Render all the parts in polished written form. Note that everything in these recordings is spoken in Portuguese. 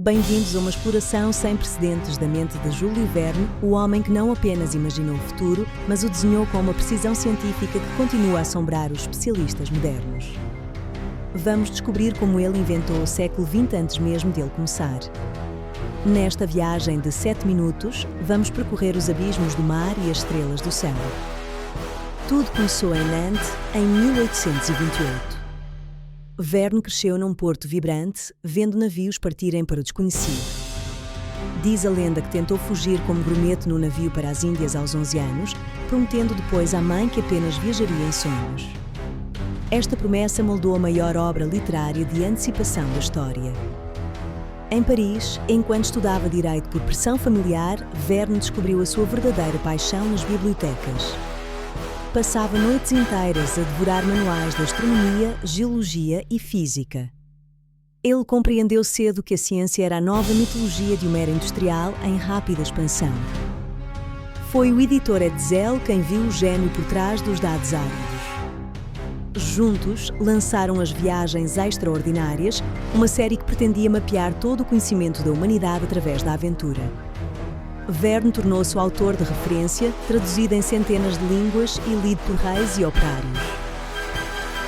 Bem-vindos a uma exploração sem precedentes da mente de Júlio Verne, o homem que não apenas imaginou o futuro, mas o desenhou com uma precisão científica que continua a assombrar os especialistas modernos. Vamos descobrir como ele inventou o século XX antes mesmo de ele começar. Nesta viagem de 7 minutos, vamos percorrer os abismos do mar e as estrelas do céu. Tudo começou em Nantes, em 1828. Verne cresceu num porto vibrante, vendo navios partirem para o desconhecido. Diz a lenda que tentou fugir como grumete no navio para as Índias aos 11 anos, prometendo depois à mãe que apenas viajaria em sonhos. Esta promessa moldou a maior obra literária de antecipação da história. Em Paris, enquanto estudava Direito por pressão familiar, Verne descobriu a sua verdadeira paixão nas bibliotecas. Passava noites inteiras a devorar manuais de astronomia, geologia e física. Ele compreendeu cedo que a ciência era a nova mitologia de uma era industrial em rápida expansão. Foi o editor Hetzel quem viu o gênio por trás dos dados áridos. Juntos, lançaram As Viagens Extraordinárias, uma série que pretendia mapear todo o conhecimento da humanidade através da aventura. Verne tornou-se o autor de referência, traduzido em centenas de línguas e lido por reis e operários.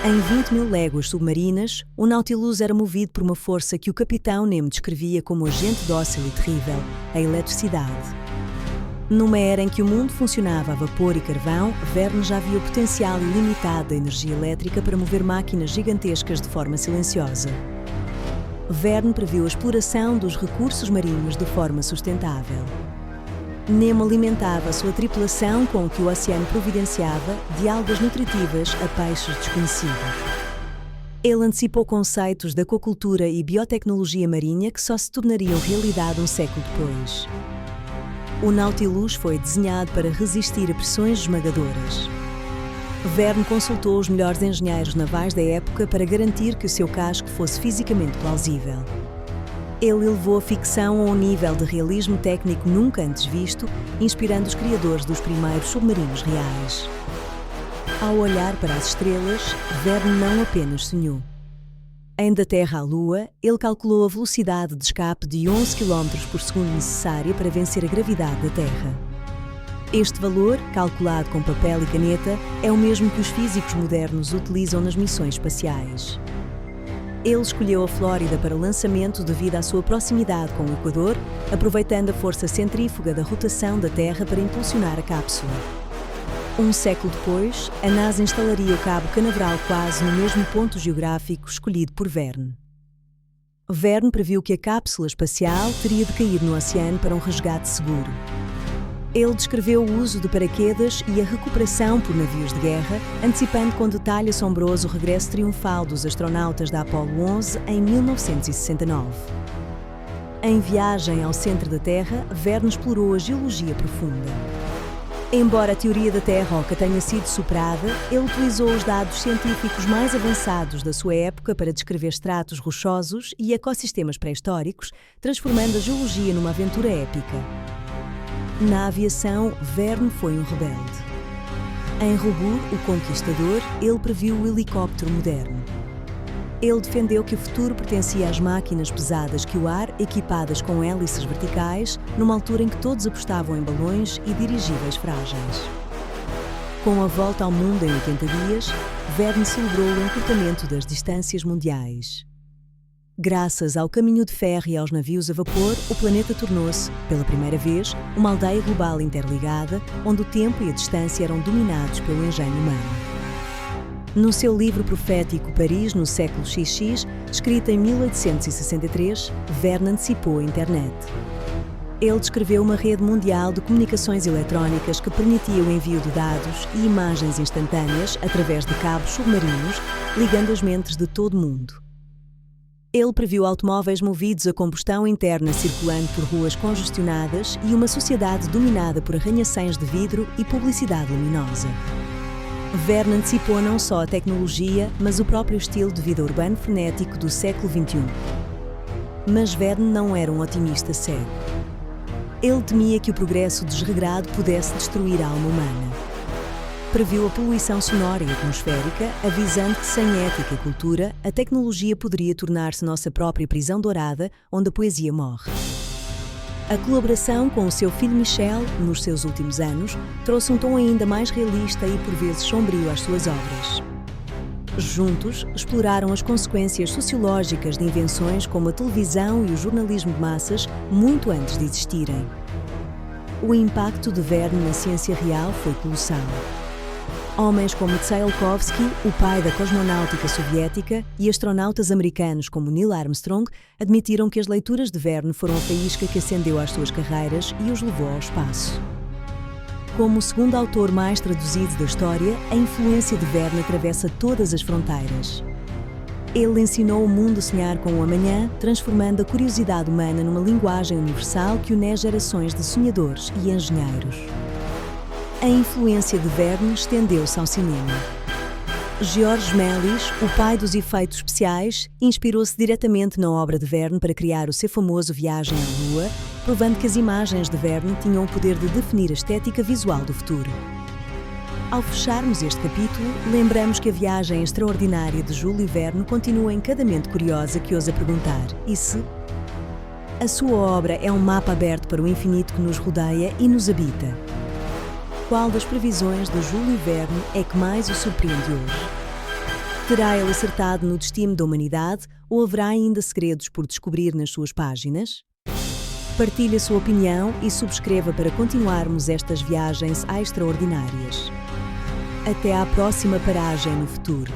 Em 20.000 léguas submarinas, o Nautilus era movido por uma força que o capitão Nemo descrevia como agente dócil e terrível, a eletricidade. Numa era em que o mundo funcionava a vapor e carvão, Verne já via o potencial ilimitado da energia elétrica para mover máquinas gigantescas de forma silenciosa. Verne previu a exploração dos recursos marinhos de forma sustentável. Nemo alimentava a sua tripulação com o que o oceano providenciava, de algas nutritivas a peixes desconhecidos. Ele antecipou conceitos da aquacultura e biotecnologia marinha que só se tornariam realidade um século depois. O Nautilus foi desenhado para resistir a pressões esmagadoras. Verne consultou os melhores engenheiros navais da época para garantir que o seu casco fosse fisicamente plausível. Ele elevou a ficção a um nível de realismo técnico nunca antes visto, inspirando os criadores dos primeiros submarinos reais. Ao olhar para as estrelas, Verne não apenas sonhou. Em Da Terra à Lua, ele calculou a velocidade de escape de 11 km por segundo necessária para vencer a gravidade da Terra. Este valor, calculado com papel e caneta, é o mesmo que os físicos modernos utilizam nas missões espaciais. Ele escolheu a Flórida para o lançamento devido à sua proximidade com o Equador, aproveitando a força centrífuga da rotação da Terra para impulsionar a cápsula. Um século depois, a NASA instalaria o Cabo Canaveral quase no mesmo ponto geográfico escolhido por Verne. Verne previu que a cápsula espacial teria de cair no oceano para um resgate seguro. Ele descreveu o uso de paraquedas e a recuperação por navios de guerra, antecipando com detalhe assombroso o regresso triunfal dos astronautas da Apollo 11 em 1969. Em Viagem ao Centro da Terra, Verne explorou a geologia profunda. Embora a teoria da Terra Oca tenha sido superada, ele utilizou os dados científicos mais avançados da sua época para descrever estratos rochosos e ecossistemas pré-históricos, transformando a geologia numa aventura épica. Na aviação, Verne foi um rebelde. Em Robur, o Conquistador, ele previu o helicóptero moderno. Ele defendeu que o futuro pertencia às máquinas pesadas que o ar, equipadas com hélices verticais, numa altura em que todos apostavam em balões e dirigíveis frágeis. Com a volta ao mundo em 80 dias, Verne celebrou o encurtamento das distâncias mundiais. Graças ao caminho de ferro e aos navios a vapor, o planeta tornou-se, pela primeira vez, uma aldeia global interligada, onde o tempo e a distância eram dominados pelo engenho humano. No seu livro profético Paris no século XX, escrito em 1863, Verne antecipou a internet. Ele descreveu uma rede mundial de comunicações eletrónicas que permitia o envio de dados e imagens instantâneas através de cabos submarinos, ligando as mentes de todo o mundo. Ele previu automóveis movidos a combustão interna circulando por ruas congestionadas e uma sociedade dominada por arranha-céus de vidro e publicidade luminosa. Verne antecipou não só a tecnologia, mas o próprio estilo de vida urbano frenético do século XXI. Mas Verne não era um otimista cego. Ele temia que o progresso desregrado pudesse destruir a alma humana. previu a poluição sonora e atmosférica, avisando que sem ética e cultura, a tecnologia poderia tornar-se nossa própria prisão dourada, onde a poesia morre. A colaboração com o seu filho Michel, nos seus últimos anos, trouxe um tom ainda mais realista e por vezes sombrio às suas obras. Juntos, exploraram as consequências sociológicas de invenções como a televisão e o jornalismo de massas muito antes de existirem. O impacto de Verne na ciência real foi colossal. Homens como Tsiolkovsky, o pai da cosmonáutica soviética, e astronautas americanos como Neil Armstrong admitiram que as leituras de Verne foram a faísca que acendeu às suas carreiras e os levou ao espaço. Como o segundo autor mais traduzido da história, a influência de Verne atravessa todas as fronteiras. Ele ensinou o mundo a sonhar com o amanhã, transformando a curiosidade humana numa linguagem universal que une gerações de sonhadores e engenheiros. A influência de Verne estendeu-se ao cinema. Georges Méliès, o pai dos efeitos especiais, inspirou-se diretamente na obra de Verne para criar o seu famoso Viagem à Lua, provando que as imagens de Verne tinham o poder de definir a estética visual do futuro. Ao fecharmos este capítulo, lembramos que a viagem extraordinária de Júlio Verne continua em cada mente curiosa que ousa perguntar: e se? A sua obra é um mapa aberto para o infinito que nos rodeia e nos habita. Qual das previsões de Júlio Verne é que mais o surpreende hoje? Terá ele acertado no destino da humanidade ou haverá ainda segredos por descobrir nas suas páginas? Partilhe a sua opinião e subscreva para continuarmos estas viagens extraordinárias. Até à próxima paragem no futuro.